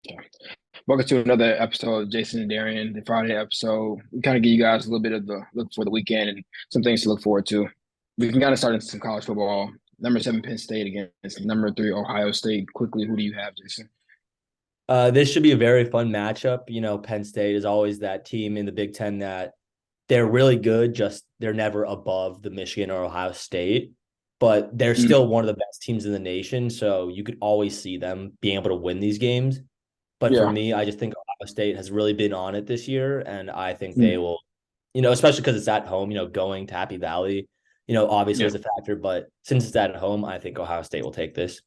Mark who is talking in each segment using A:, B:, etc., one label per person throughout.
A: Yeah. Welcome to another episode of Jason and Darian, the Friday episode. We kind of give you guys a little bit of the look for the weekend and some things to look forward to. We can kind of start in some college football. Number seven, Penn State against number three, Ohio State. Quickly, who do you have, Jason?
B: This should be a very fun matchup. Penn State is always that team in the Big Ten that they're really good, just they're never above the Michigan or Ohio State, but they're
A: Mm,
B: still one of the best teams in the nation. So you could always see them being able to win these games. But for
A: yeah.
B: me, I just think Ohio State has really been on it this year. And I think they
A: Mm,
B: will, especially because it's at home, going to Happy Valley, obviously
A: yeah.
B: is a factor. But since it's at home, I think Ohio State will take this.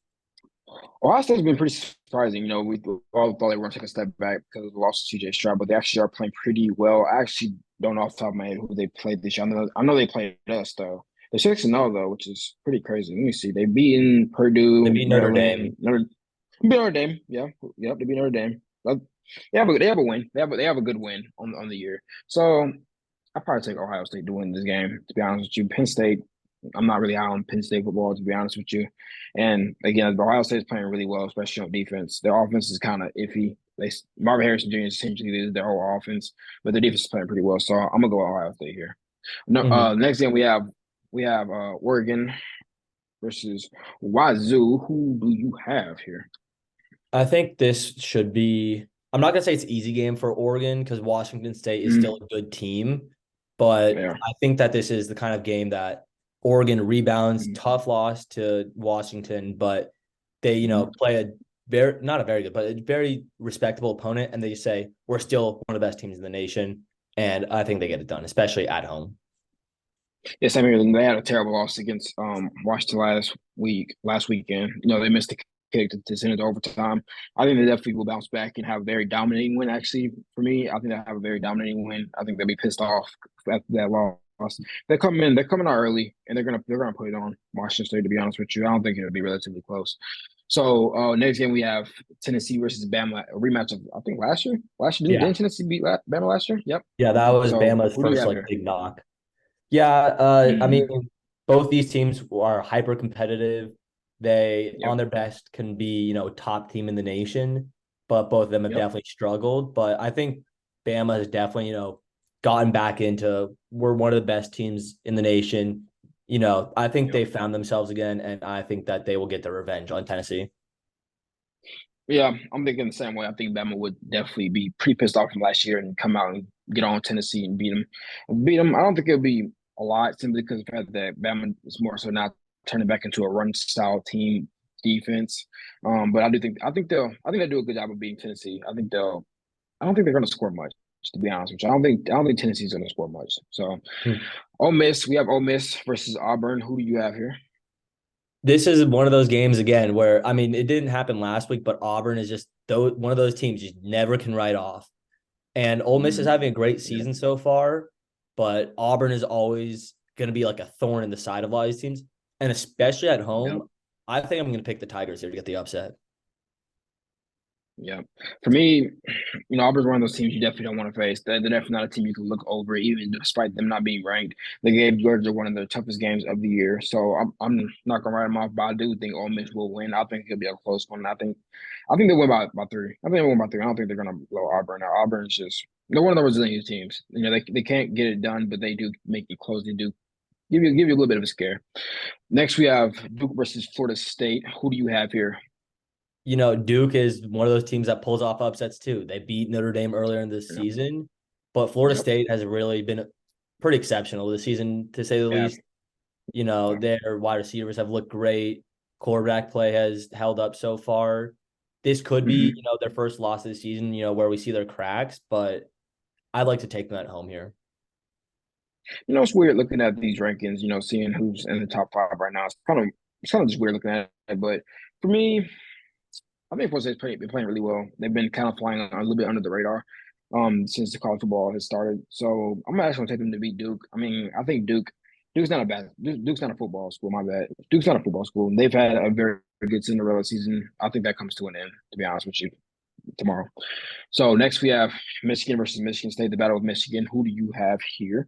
A: Ohio State's been pretty surprising. We all thought they were going to take a step back because of the loss to CJ Stroud, but they actually are playing pretty well. I actually don't know off the top of my head who they played this year. I know they played us, though. They're 6-0, though, which is pretty crazy. Let me see. They beaten
B: They
A: Purdue,
B: beat Notre Dame.
A: Maryland, beat Notre Dame. Yeah, yep, they beat Notre Dame. But they have a win. They have a good win on the year. So I probably take Ohio State to win this game. To be honest with you, Penn State. I'm not really high on Penn State football, to be honest with you. And again, Ohio State is playing really well, especially on defense. Their offense is kind of iffy. Marvin Harrison Jr. essentially is their whole offense, but their defense is playing pretty well. So I'm gonna go with Ohio State here. No,
B: Mhm.
A: next game we have Oregon versus Wazoo. Who do you have here?
B: I think this should be. I'm not gonna say it's an easy game for Oregon because Washington State is still
A: Mm,
B: a good team, but
A: yeah.
B: I think that this is the kind of game that Oregon rebounds.
A: Mm,
B: Tough loss to Washington, but they
A: mm.
B: play a very not a very good, but a very respectable opponent, and they just say we're still one of the best teams in the nation, and I think they get it done, especially at home.
A: Yeah, same here. They had a terrible loss against Washington last weekend. They missed the kick to send it to overtime. I think they definitely will bounce back and have a very dominating win. Actually, for me, I think they'll have a very dominating win. I think they'll be pissed off after that loss. They're coming out early, and they're gonna put it on Washington State. To be honest with you, I don't think it'll be relatively close. So next game we have Tennessee versus Bama, a rematch of I think last year. Last year
B: Yeah,
A: didn't Tennessee beat Bama last year? Yep.
B: yeah, that was
A: So
B: Bama's
A: who do we
B: first
A: have
B: like
A: here?
B: big knock. Yeah, I
A: Mm-hmm.
B: mean, both these teams are hyper competitive. They,
A: Yep.
B: on their best, can be, top team in the nation, but both of them have
A: Yep.
B: definitely struggled. But I think Bama has definitely, gotten back into we're one of the best teams in the nation. I think
A: Yep.
B: they found themselves again, and I think that they will get their revenge on Tennessee.
A: Yeah, I'm thinking the same way. I think Bama would definitely be pretty pissed off from last year and come out and get on Tennessee and beat them. Beat them. I don't think it'll be a lot simply because of the fact that Bama is more so now turning back into a run style team defense. But I think they'll do a good job of beating Tennessee. I don't think they're gonna score much, to be honest with you. I don't think Tennessee's gonna score much. So
B: Hmm.
A: We have Ole Miss versus Auburn. Who do you have here?
B: This is one of those games again where I mean it didn't happen last week, but Auburn is just one of those teams you never can write off. And Ole Miss is
A: Mm,
B: having a great
A: yeah.
B: season so far, but Auburn is always going to be like a thorn in the side of a lot of these teams. And especially at
A: Yeah.
B: home, I think I'm going to pick the Tigers here to get the upset.
A: Yeah. For me, Auburn's one of those teams you definitely don't want to face. They're definitely not a team you can look over, even despite them not being ranked. They gave Georgia one of the toughest games of the year. So I'm not gonna write them off, but I do think Ole Miss will win. I think it'll be a close one. I think they win by three. I think they win by three. I don't think they're gonna blow Auburn out. Auburn's just they're one of the resilient teams. They can't get it done, but they do make it close. They do give you a little bit of a scare. Next we have Duke versus Florida State. Who do you have here?
B: Duke is one of those teams that pulls off upsets too. They beat Notre Dame earlier in this
A: Yep.
B: season, but Florida
A: Yep.
B: State has really been pretty exceptional this season, to say the
A: Yeah.
B: least. Their wide receivers have looked great. Quarterback play has held up so far. This could be,
A: Mhm.
B: their first loss of the season, where we see their cracks, but I'd like to take them at home here.
A: It's weird looking at these rankings, seeing who's in the top five right now. It's kind of just weird looking at it. But for me, I think Florida State's been playing really well. They've been kind of flying a little bit under the radar since the college football has started. So I'm actually gonna take them to beat Duke. I mean, I think Duke's not a football school, my bad. Duke's not a football school. They've had a very good Cinderella season. I think that comes to an end, to be honest with you, tomorrow. So next we have Michigan versus Michigan State, the battle of Michigan. Who do you have here?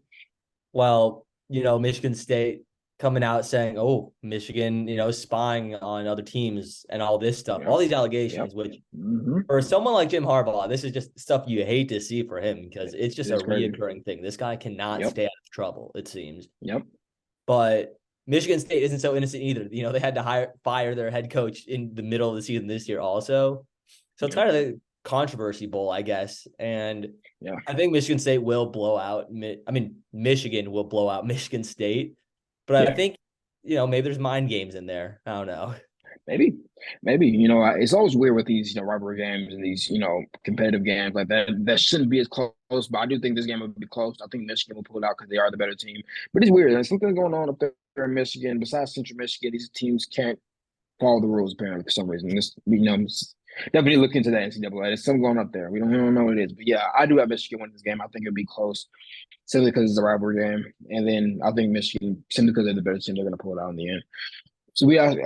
B: Well, Michigan State. coming out saying, "Oh, Michigan, spying on other teams and all this stuff,
A: Yeah.
B: all these
A: Yep.
B: allegations." Which
A: Mm-hmm.
B: for someone like Jim Harbaugh, this is just stuff you hate to see for him because it's just a
A: It's crazy.
B: reoccurring thing. This guy cannot
A: Yep.
B: stay out of trouble, it seems.
A: Yep.
B: But Michigan State isn't so innocent either. They had to fire their head coach in the middle of the season this year also. So it's
A: Yep.
B: kind of a controversy bowl, I guess. And
A: Yeah.
B: I think Michigan State will blow out. Michigan will blow out Michigan State. But I
A: Yeah.
B: think, maybe there's mind games in there. I don't know.
A: Maybe, it's always weird with these, rivalry games and these, competitive games like that. That shouldn't be as close, but I do think this game will be close. I think Michigan will pull it out because they are the better team. But it's weird. There's something going on up there in Michigan. Besides Central Michigan, these teams can't follow the rules apparently for some reason. Definitely look into that NCAA. There's something going up there. We don't know what it is, but yeah, I do have Michigan win this game. I think it'll be close simply because it's a rivalry game, and then I think Michigan simply because they're the better team, they're going to pull it out in the end. So we have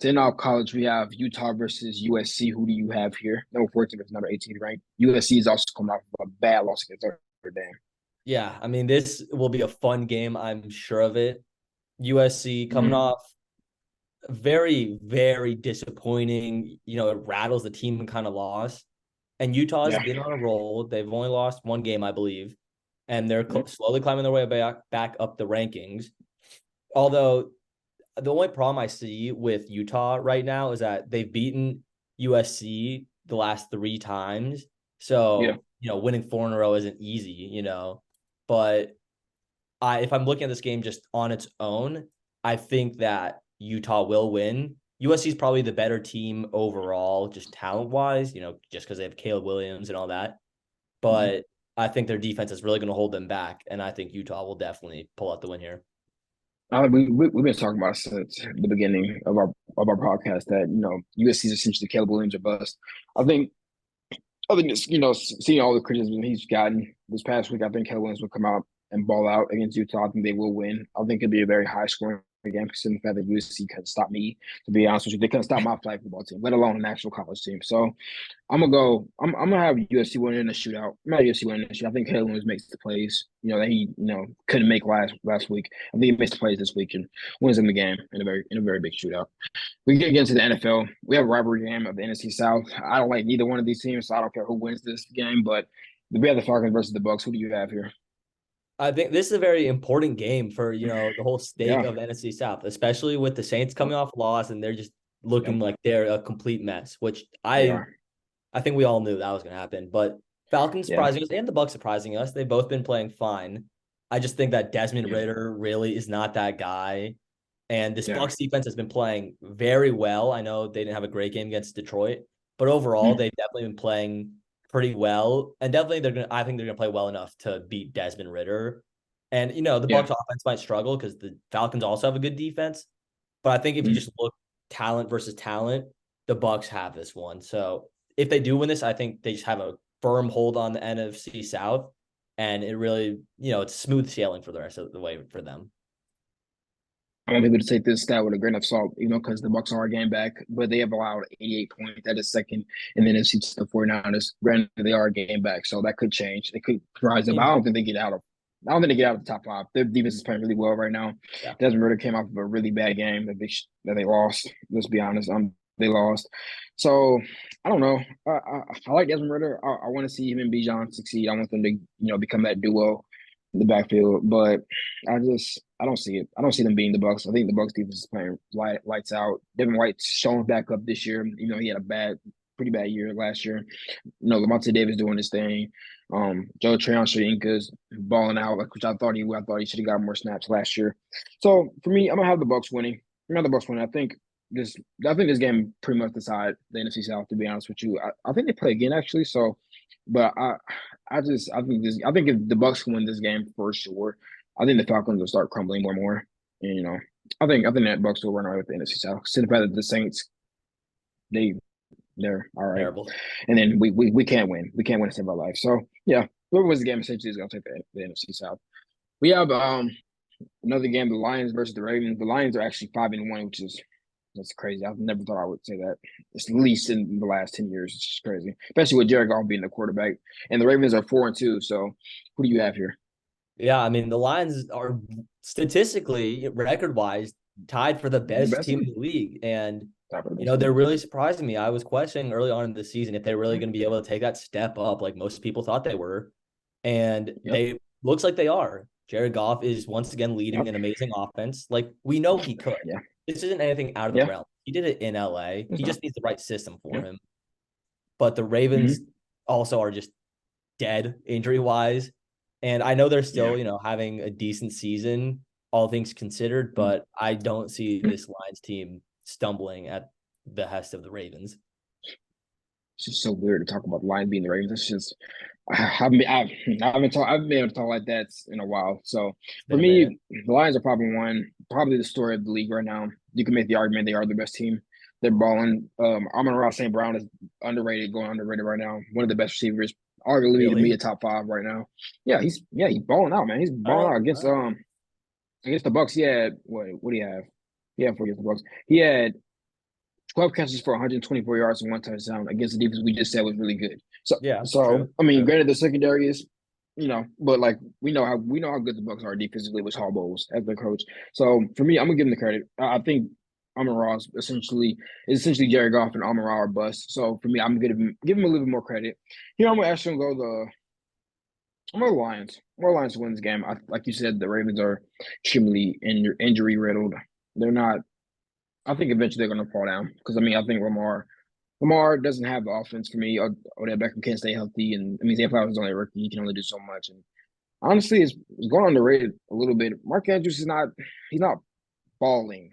A: in our college, we have Utah versus USC. Who do you have here? Number 14 versus number 18 ranked. USC is also coming off of a bad loss against Notre Dame.
B: Yeah, this will be a fun game. I'm sure of it. USC coming off very, very disappointing. It rattles the team kind of loss. And Utah has
A: Yeah.
B: been on a roll. They've only lost one game, I believe, and they're slowly climbing their way back up the rankings. Although the only problem I see with Utah right now is that they've beaten USC the last 3 times. So, winning 4 in a row isn't easy, But if I'm looking at this game just on its own, I think that Utah will win. USC is probably the better team overall, just talent wise, just because they have Caleb Williams and all that. But I think their defense is really going to hold them back, and I think Utah will definitely pull out the win here.
A: We've been talking about since the beginning of our podcast that USC is essentially Caleb Williams or bust. I think it's seeing all the criticism he's gotten this past week, I think Caleb Williams will come out and ball out against Utah. I think they will win. I think it'll be a very high scoring game considering the fact that USC couldn't stop me. To be honest with you, they couldn't stop my flag football team, let alone a national college team. So I'm gonna go. I'm gonna have USC winning in the shootout. I'm not USC winning the shootout. I think Caleb Williams makes the plays. That he couldn't make last week. I think he makes the plays this week and wins in the game in a very big shootout. We get into the NFL. We have a rivalry game of the NFC South. I don't like neither one of these teams, so I don't care who wins this game. But we have the Falcons versus the Bucks. Who do you have here?
B: I think this is a very important game for, the whole stake
A: Yeah.
B: of the NFC South, especially with the Saints coming off a loss and they're just looking
A: Yep.
B: like they're a complete mess, which
A: They
B: I
A: are.
B: think we all knew that was going to happen. But Falcons
A: Yeah.
B: surprising us and the Bucks surprising us. They've both been playing fine. I just think that Desmond
A: Yeah.
B: Ridder really is not that guy. And this
A: Yeah.
B: Bucks defense has been playing very well. I know they didn't have a great game against Detroit, but overall they've definitely been playing pretty well. And definitely I think they're gonna play well enough to beat Desmond Ridder. And the
A: Yeah.
B: Bucks offense might struggle because the Falcons also have a good defense. But I think if you just look talent versus talent, the Bucks have this one. So if they do win this, I think they just have a firm hold on the NFC South. And it really, it's smooth sailing for the rest of the way for them.
A: I want people to take this stat with a grain of salt, because the Bucks are a game back, but they have allowed 88 points. That is second in the NFC to the 49ers. Granted, they are a game back, so that could change. It could rise them. I don't think they get out of. I don't think they get out of the top 5. Their defense is playing really well right now.
B: Yeah.
A: Desmond Ridder came off of a really bad game that they lost. Let's be honest. They lost. So I don't know. I like Desmond Ridder. I want to see him and Bijan succeed. I want them to become that duo in the backfield, but I don't see it. I don't see them beating the Bucks. I think the Bucks defense is playing lights out. Devin White's showing back up this year. He had a pretty bad year last year. Lavonte Davis doing his thing. Joe Tryon-Shoyinka's balling out, which I thought he should have got more snaps last year. So for me, I'm gonna have the Bucks winning. I think this game pretty much decide the NFC South. To be honest with you, I think they play again actually. So, but I think if the Bucks can win this game for sure, I think the Falcons will start crumbling more and more. And I think that Bucks will run away with the NFC South. Consider the fact that the Saints, they're all right.
B: Terrible.
A: And then we can't win. We can't win to save our life. So yeah, whoever wins the game essentially is gonna take the NFC South. We have another game, the Lions versus the Ravens. The Lions are actually 5-1, which is that's crazy. I've never thought I would say that. It's at least in the last 10 years. It's just crazy, especially with Jared Goff being the quarterback. And the Ravens are 4-2. So, who do you have here?
B: Yeah, I mean the Lions are statistically, record-wise, tied for the
A: The
B: best
A: best
B: team in
A: team.
B: the league. And
A: Top of the best
B: they're
A: team.
B: really surprising me. I was questioning early on in the season if they're really going to be able to take that step up like most people thought they were. And
A: Yep.
B: they looks like they are. Jared Goff is once again leading
A: Yep.
B: an amazing offense. Like we know he could.
A: Yeah.
B: This isn't anything out of the
A: Yeah.
B: realm. He did it in LA.
A: It's
B: He
A: not.
B: just needs the right system for
A: Yeah.
B: him. But the Ravens
A: Hmm.
B: also are just dead injury wise. And I know they're
A: Yeah.
B: still, having a decent season, all things considered, but I don't see this Lions team stumbling at the behest of the Ravens.
A: It's just so weird to talk about the Lions being the Ravens. It's just I haven't been able to talk like that in a while. So
B: It's
A: for
B: been a minute.
A: me, the Lions are probably the story of the league right now. You can make the argument they are the best team. They're balling. Amon-Ra St. Brown is going underrated right now. One of the best receivers, arguably to be a
B: Really?
A: top five right now. He's balling out, man. He's
B: All
A: balling
B: right.
A: out
B: All right.
A: against the Bucks. He had what do you have? Yeah, for against the Bucks. He had 12 catches for 124 yards and one touchdown against the defense we just said was really good. So,
B: Yeah,
A: so
B: true.
A: I mean,
B: True.
A: granted the secondary is, but like we know how good the Bucks are defensively with Hall Bowles as their coach. So for me, I'm gonna give him the credit. I think Amon Ra is essentially Jared Goff and Amon Ra are bust. So for me, I'm gonna give him a little bit more credit. Here I'm gonna actually go I'm gonna Lions. More Lions to win this game. Like you said, the Ravens are extremely injury riddled. They're not. I think eventually they're gonna fall down because I think Lamar doesn't have the offense for me. Odell Beckham can't stay healthy, and I mean Zay Flowers is only a rookie; he can only do so much. And honestly, it's going underrated a little bit. Mark Andrews is not he's not balling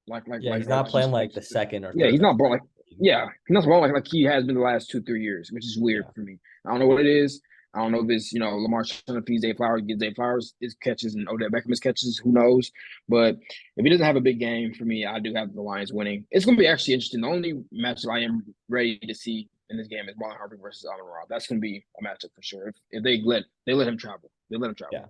B: Yeah, he's
A: like
B: not playing
A: just
B: like the second or
A: yeah
B: third
A: he's
B: best
A: not balling
B: player
A: like
B: in the league.
A: yeah he's not balling like he has been the last 2-3 years, which is weird
B: Yeah.
A: for me. I don't know what it is. I don't know if it's Lamar trying to feed Zay Flowers, get Zay Flowers his catches and Odell Beckham his catches. Who knows? But if he doesn't have a big game for me, I do have the Lions winning. It's going to be actually interesting. The only match that I am ready to see in this game is Marlon Humphrey versus Alvin Robb. That's going to be a matchup for sure. If they let him travel, they let him travel.
B: Yeah.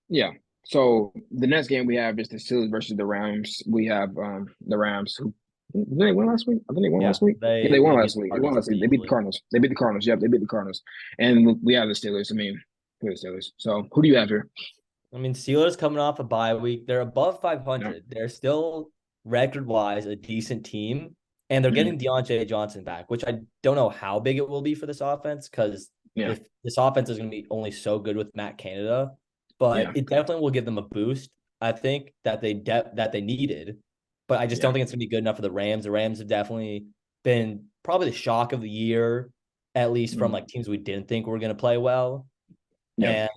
A: Yeah. So the next game we have is the Steelers versus the Rams. We have the Rams who did they win last week? I think they won
B: Yeah.
A: last week. Yeah, they
B: They
A: won
B: beat
A: last
B: the
A: week. They won
B: Cardinals
A: last week.
B: pretty
A: They beat the
B: easily.
A: Cardinals. They beat the Cardinals. Yep, they beat the Cardinals. And we have the Steelers. I mean, we have the Steelers. So who do you have here?
B: I mean, Steelers coming off a bye week. They're above
A: Yeah.
B: 500. They're still record-wise a decent team. And they're
A: Mhm.
B: getting Deontay Johnson back, which I don't know how big it will be for this offense because
A: Yeah.
B: if this offense is going to be only so good with Matt Canada, but
A: Yeah.
B: it definitely will give them a boost. I think that they needed, but I just don't
A: Yeah.
B: think it's going to be good enough for the Rams. The Rams have definitely been probably the shock of the year, at least from
A: Mhm.
B: like teams we didn't think were going to play well.
A: Yeah.
B: And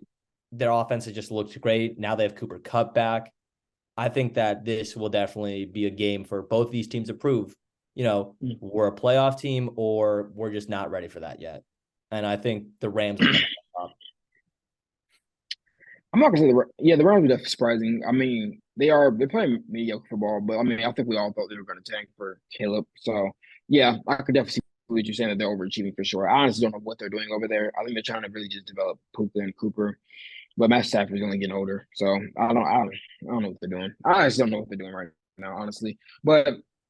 B: their offense has just looked great. Now they have Cooper Kupp back. I think that this will definitely be a game for both these teams to prove,
A: Mhm.
B: we're a playoff team or we're just not ready for that yet. And I think the Rams will come out on top.
A: I'm not gonna say the Rams are definitely surprising. I mean, they're playing mediocre football, but I mean, I think we all thought they were going to tank for Caleb. So yeah, I could definitely see what you're saying that they're overachieving for sure. I honestly don't know what they're doing over there. I think they're trying to really just develop Puka and Cooper, but Matt Stafford's only getting older, so I don't know what they're doing. I honestly don't know what they're doing right now, honestly. But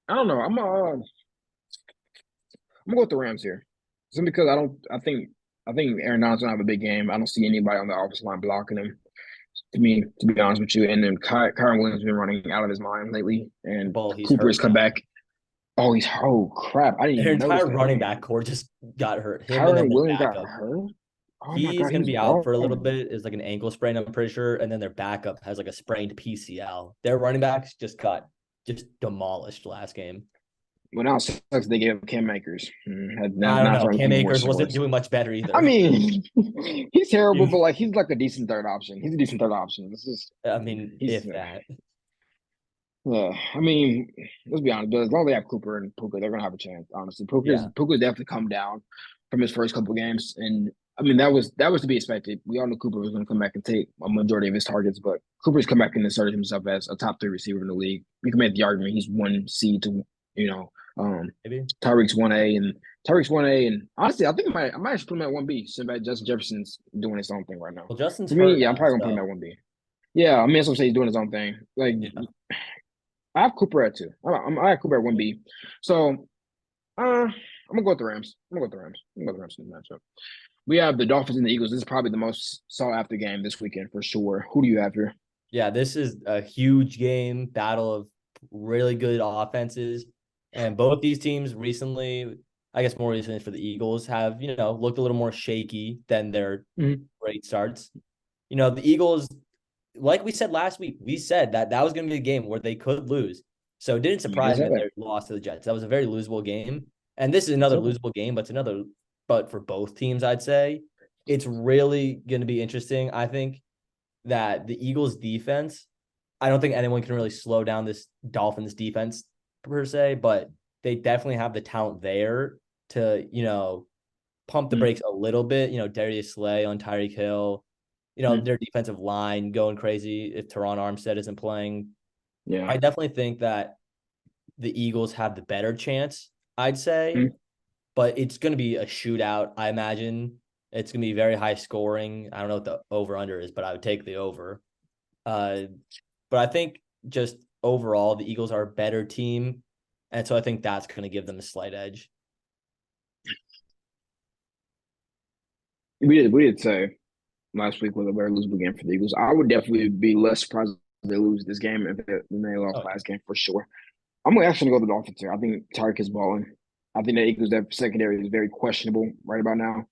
A: I don't know. I'm gonna go with the Rams here, simply because I don't. I think Aaron Donald's gonna have a big game. I don't see anybody on the offensive line blocking him. To be honest with you, and then Kyron Williams has been running out of his mind lately, and
B: Well, he's
A: Cooper has
B: hurt
A: come
B: now.
A: back. Oh crap! I didn't
B: Their
A: even notice
B: entire
A: that.
B: running back core just got hurt. Him and then
A: Kyron
B: their
A: Williams got
B: backup.
A: hurt. Oh my
B: He's
A: god, he
B: gonna
A: was
B: be out for a little
A: balling.
B: bit. Is like an ankle sprain, I'm pretty sure. And then their backup has like a sprained PCL. Their running backs just got just demolished last game.
A: Well, now it sucks they gave up Cam Akers.
B: I don't
A: Now it's
B: know. Cam
A: even
B: Akers
A: worse and
B: wasn't
A: worse.
B: doing much better
A: I
B: either.
A: mean, he's terrible, but like he's like a decent third option. He's a decent third option. This is
B: I mean,
A: he's.
B: if that.
A: I mean, let's be honest. But as long as they have Cooper and Puka, they're gonna have a chance. Honestly,
B: Yeah.
A: Puka's definitely come down from his first couple games, and I mean that was to be expected. We all knew Cooper was gonna come back and take a majority of his targets, but Cooper's come back and inserted himself as a top three receiver in the league. You can make the argument he's 1C to you know um
B: Maybe.
A: Tyreek's 1A and Tyreek's 1A, and honestly, I might actually put him at 1B. Since Justin Jefferson's doing his own thing right now.
B: Well, Justin's
A: For me,
B: hurt
A: yeah, I'm
B: now,
A: probably gonna put him
B: so
A: at 1B. Yeah, I mean, that's what I'm saying. He's doing his own thing. Like
B: yeah.
A: I have Cooper at two. I have Cooper at 1B. So I'm I'm gonna go with the Rams. I'm gonna go with the Rams. I'm gonna go with the Rams in the matchup. We have the Dolphins and the Eagles. This is probably the most sought after game this weekend for sure. Who do you have here?
B: Yeah, this is a huge game, battle of really good offenses. And both these teams recently, I guess more recently for the Eagles, have, looked a little more shaky than their
A: Mhm.
B: great starts. The Eagles, like we said last week, we said that that was going to be a game where they could lose. So it didn't
A: You guys
B: surprise me
A: have
B: that
A: that.
B: they lost to the Jets. That was a very losable game. And this is another
A: So,
B: losable game, but for both teams, I'd say it's really going to be interesting. I think that the Eagles defense, I don't think anyone can really slow down this Dolphins defense per se, but they definitely have the talent there to, pump the
A: mm,
B: brakes a little bit. Darius Slay on Tyreek Hill,
A: mm,
B: their defensive line going crazy if Teron Armstead isn't playing.
A: yeah.
B: I definitely think that the Eagles have the better chance, I'd say,
A: Mm.
B: but it's going to be a shootout, I imagine. It's going to be very high scoring. I don't know what the over under is, but I would take the over. Uh, but I think just overall, the Eagles are a better team. And so I think that's going to give them a slight edge.
A: We did say last week was a very losable game for the Eagles. I would definitely be less surprised if they lose this game than they lost
B: Oh,
A: last game for sure. I'm actually gonna go with the Dolphins here. I think Tyreek is balling. I think the Eagles' that secondary is very questionable right about now.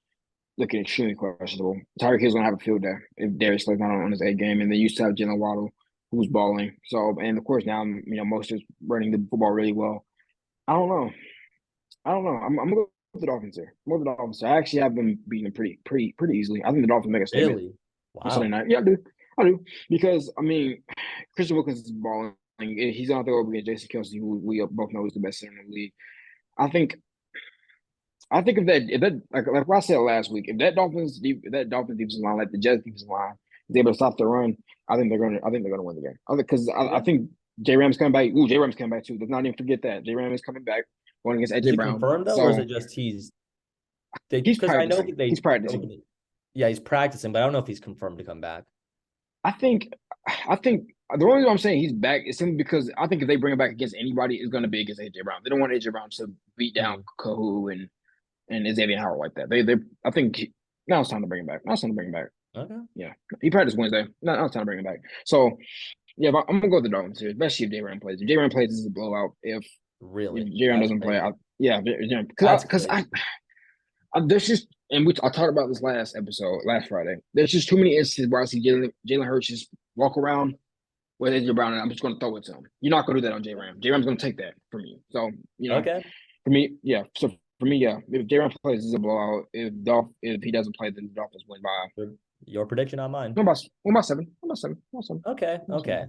A: Looking extremely questionable. Tyreek Hill's gonna have a field day if Darius Slay's not on his A game, and they used to have Jalen Waddle, who's balling. So, and of course now Mostert's running the football really well. I don't know. I don't know. I'm gonna go with the Dolphins here. I'm going with the Dolphins. I actually have them beating them pretty easily. I think the Dolphins make a statement
B: really?
A: on Sunday
B: Wow.
A: night. Yeah, I do because Christian Wilkins is balling. He's out there over against Jason Kelsey, who we both know is the best center in the league. I think if that like what I said last week, if that Dolphins defensive line, like the Jets defensive line, is able to stop the run, I think they're gonna win the game. Because I
B: Okay.
A: think J Ram's coming back. Ooh, J Ram's coming back too. Let's not even forget that J Ram is coming back going against
B: Is
A: AJ
B: he
A: Brown.
B: confirmed though, or is
A: So
B: it just
A: he's
B: because I know
A: practicing. He's
B: they
A: practicing.
B: yeah, he's practicing, but I don't know if he's confirmed to come back.
A: I think I think the only reason I'm saying he's back is simply because I think if they bring him back against anybody, it's going to be against AJ Brown. They don't want AJ Brown to beat down
B: Hmm.
A: Kahu and Xavier Howard like that. They I think now it's time to bring him back. Now it's time to bring him back.
B: Okay.
A: Yeah, he practiced Wednesday. Now it's time to bring him back. So yeah, but I'm gonna go with the Dolphins here, especially if J Ram plays. If J Ram plays, this is a blowout. If
B: Really?
A: J Ram
B: That's
A: doesn't play,
B: crazy.
A: yeah,
B: That's
A: because
B: crazy.
A: there's just I talked about this last episode last Friday. There's just too many instances where I see Jalen Hurts just walk around with AJ Brown, and I'm just going to throw it to him. You're not going to do that on J Ram. J Ram's going to take that from you. So,
B: Okay.
A: for me, yeah. So for me, yeah. If J Ram plays, it's a blowout. If he doesn't play, then the Dolphins win by
B: Your prediction on mine.
A: one by one by seven. One by seven. One by seven.
B: Okay.
A: One by seven.
B: Okay.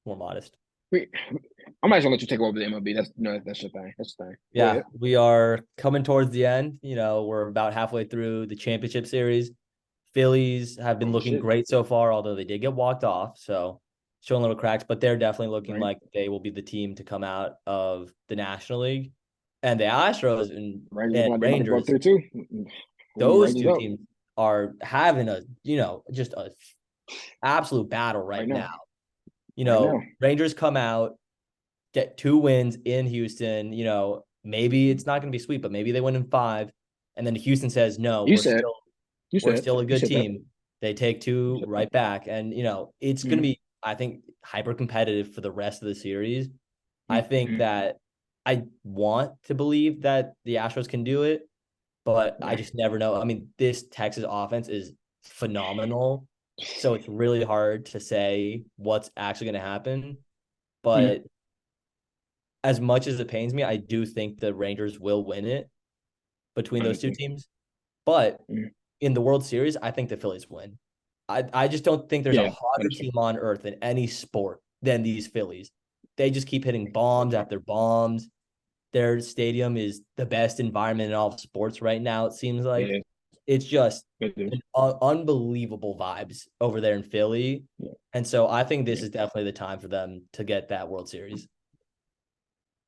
B: More modest.
A: Wait, I'm actually gonna let you take over the MLB. That's no, that's your thing. That's your thing. Go
B: Yeah,
A: ahead.
B: we are coming towards the end. We're about halfway through the championship series. Phillies have been
A: Oh
B: looking
A: shit!
B: great so far, although they did get walked off. So showing little cracks, but they're definitely looking
A: Right,
B: like they will be the team to come out of the National League. And the Astros
A: Rangers
B: and
A: about to go up
B: Rangers,
A: there too. Ooh,
B: those
A: Rangers
B: two
A: up
B: teams are having just a absolute battle
A: right
B: right
A: now.
B: now.
A: Right now.
B: Rangers come out, get 2 wins in Houston. Maybe it's not going to be sweet, but maybe they win in 5. And then Houston says, no,
A: You said. You
B: we're
A: said.
B: still a
A: You
B: good
A: said that.
B: team. They take
A: You
B: 2
A: said that.
B: right back. And, it's going to
A: Mm-hmm.
B: be, I think, hyper competitive for the rest of the series. I think
A: Mm-hmm.
B: that I want to believe that the Astros can do it, but I
A: Yeah.
B: just never know. I mean, this Texas offense is phenomenal. So it's really hard to say what's actually going to happen.
A: Mm-hmm.
B: But as much as it pains me, I do think the Rangers will win it between
A: I do
B: those two
A: too.
B: teams. But
A: Mm-hmm.
B: in the World Series, I think the Phillies win. I just don't think there's a
A: Yeah, I do
B: hotter
A: too.
B: team on earth in any sport than these Phillies. They just keep hitting bombs after bombs. Their stadium is the best environment in all of sports right now, it seems
A: It
B: like.
A: is.
B: It's just
A: It is.
B: unbelievable vibes over there in Philly.
A: Yeah.
B: And so I think this
A: Yeah.
B: is definitely the time for them to get that World Series.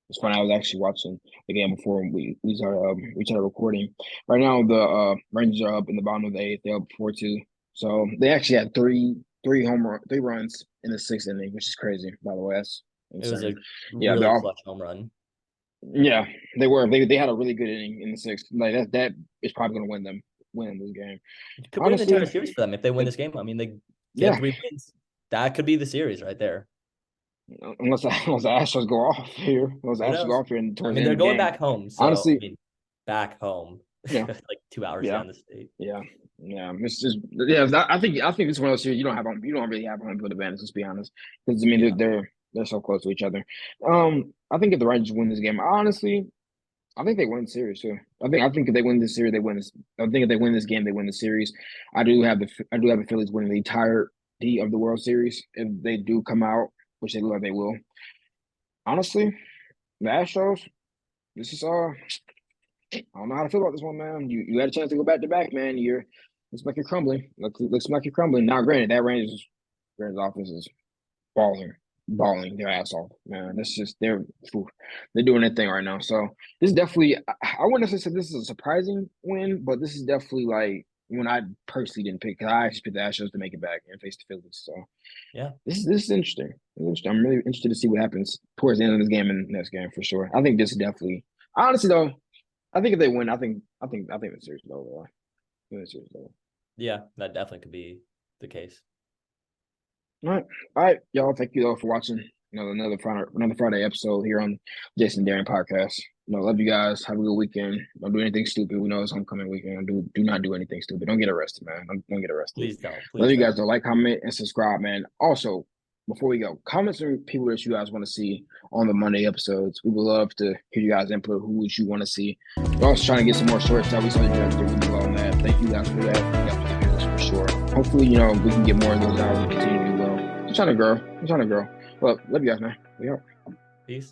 A: It's funny. I was actually watching the game before we started recording. Right now, the Rangers are up in the bottom of the eighth. They're up 4-2. So they actually had three runs in the sixth inning, which is crazy. By the way, that's
B: It was
A: insane.
B: a
A: Yeah,
B: really clutch home run.
A: Yeah, they were. They had a really good inning in the sixth. Like that is probably going to win this game.
B: It could win the entire
A: Honestly,
B: series for them if they win
A: it,
B: this game. I mean, they get
A: yeah.
B: 3 wins. That could be the series right there.
A: Unless the Astros go off here, unless the
B: Who
A: Astros go
B: knows?
A: off here and
B: I
A: towards the
B: mean,
A: end
B: they're
A: of the
B: going
A: game.
B: back home, so I
A: Honestly,
B: mean, back home,
A: yeah,
B: like 2 hours
A: yeah,
B: down the state.
A: yeah, yeah. It's just yeah. I think it's one of those series you don't really have home field advantage. Let's be honest, because I mean
B: Yeah,
A: they're so close to each other. I think if the Rangers win this game, honestly, I think they win the series too. I think if they win this series, they win this. I think if they win this game, they win the series. I do have the Phillies winning the entirety of the World Series if they do come out, which they look like they will. Honestly, the Astros. This is I don't know how to feel about this one, man. You had a chance to go back to back, man. Looks like you're crumbling. Looks like you're crumbling. Now, granted, that Rangers offense is balling, balling their ass off, man. That's just they're doing their thing right now. So this is definitely I wouldn't necessarily say this is a surprising win, but this is definitely like when I personally didn't pick because I actually picked the Astros to make it back and face the Phillies. So
B: yeah,
A: this is interesting. It's interesting. I'm really interested to see what happens towards the end of this game and next game for sure. I think this is definitely honestly though. I think if they win, I think the series is over. I think the series is over.
B: yeah. That definitely could be the case.
A: All right, y'all. Thank you all for watching. Another Friday episode here on Jason Darren podcast. Love you guys. Have a good weekend. Don't do anything stupid. We know it's homecoming weekend. Do not do anything stupid. Don't get arrested, man. Don't get arrested.
B: Please don't.
A: Love
B: Please
A: you guys.
B: don't.
A: Though. Like, comment, and subscribe, man. Also, before we go, comment some people that you guys want to see on the Monday episodes. We would love to hear you guys input. Who would you want to see? We're also trying to get some more shorts out. We saw you guys do really well on that. Thank you guys for that. You guys will hear this for sure. Hopefully, we can get more of those out and continue to do well. I'm trying to grow. Well, love you guys, man. We out.
B: Peace.